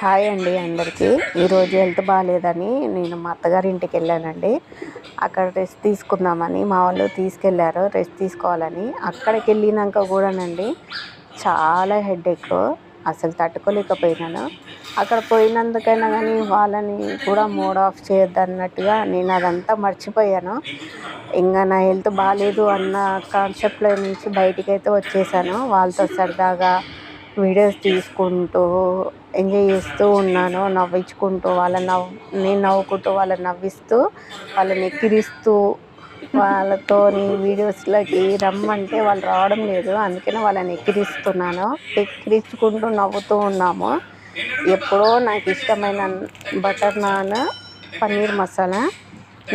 Hi అండి అందరికీ. ఈరోజు హెల్త్ బాగాలేదని నేను మా అత్తగారి ఇంటికి వెళ్ళానండి. అక్కడ రెస్ట్ తీసుకుందామని మా వాళ్ళు తీసుకెళ్ళారు రెస్ట్ తీసుకోవాలని. అక్కడికి వెళ్ళినాక కూడానండి చాలా హెడేక్, అసలు తట్టుకోలేకపోయినాను. అక్కడ పోయినందుకైనా కానీ వాళ్ళని కూడా మూడ్ ఆఫ్ చేయొద్దు అన్నట్టుగా నేను అదంతా మర్చిపోయాను. ఇంకా నా హెల్త్ బాగాలేదు అన్న కాన్సెప్ట్లో నుంచి బయటికైతే వచ్చేసాను. వాళ్ళతో సరదాగా వీడియోస్ తీసుకుంటూ ఎంజాయ్ చేస్తూ ఉన్నాను, నవ్వించుకుంటూ నేను నవ్వుకుంటూ వాళ్ళని నవ్విస్తూ వాళ్ళని ఎక్కిరిస్తూ వాళ్ళతోని వీడియోస్లోకి రమ్మంటే వాళ్ళు రావడం లేదు. అందుకనే వాళ్ళని ఎక్కిరిస్తున్నాను, ఎక్కిరించుకుంటూ నవ్వుతూ ఉన్నాము. ఎప్పుడో నాకు ఇష్టమైన బటర్ నాన్, పన్నీర్ మసాలా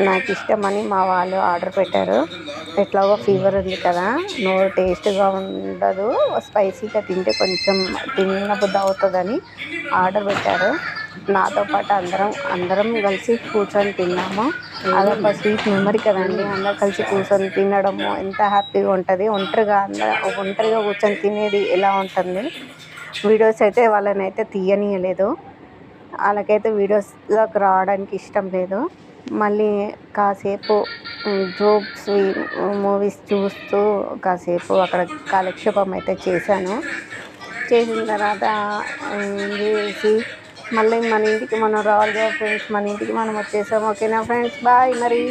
నాకు ఇష్టమని మా వాళ్ళు ఆర్డర్ పెట్టారు. ఎట్లాగో ఫీవర్ ఉంది కదా, నోరు టేస్ట్గా ఉండదు, స్పైసీగా తింటే కొంచెం తినబుద్ధి అవుతుందని ఆర్డర్ పెట్టారు. నాతో పాటు అందరం కలిసి కూర్చొని తిన్నాము. అదొక స్వీట్ మెమరీ కదండి, అందరు కలిసి కూర్చొని తినడము ఎంత హ్యాపీగా ఉంటుంది. ఒంటరిగా కూర్చొని తినేది ఎలా ఉంటుంది. వీడియోస్ అయితే వాళ్ళని అయితే తీయనీయలేదు, వాళ్ళకైతే వీడియోస్లోకి రావడానికి ఇష్టం లేదు. మళ్ళీ కాసేపు జోక్స్ మూవీస్ చూస్తూ కాసేపు అక్కడ కాలక్షేపం అయితే చేశాను. చేసిన తర్వాత చేసి మళ్ళీ మన ఇంటికి మనం రావాలి కదా ఫ్రెండ్స్, మన ఇంటికి మనం వచ్చేసాము. ఓకేనా ఫ్రెండ్స్, బాయ్ మరి.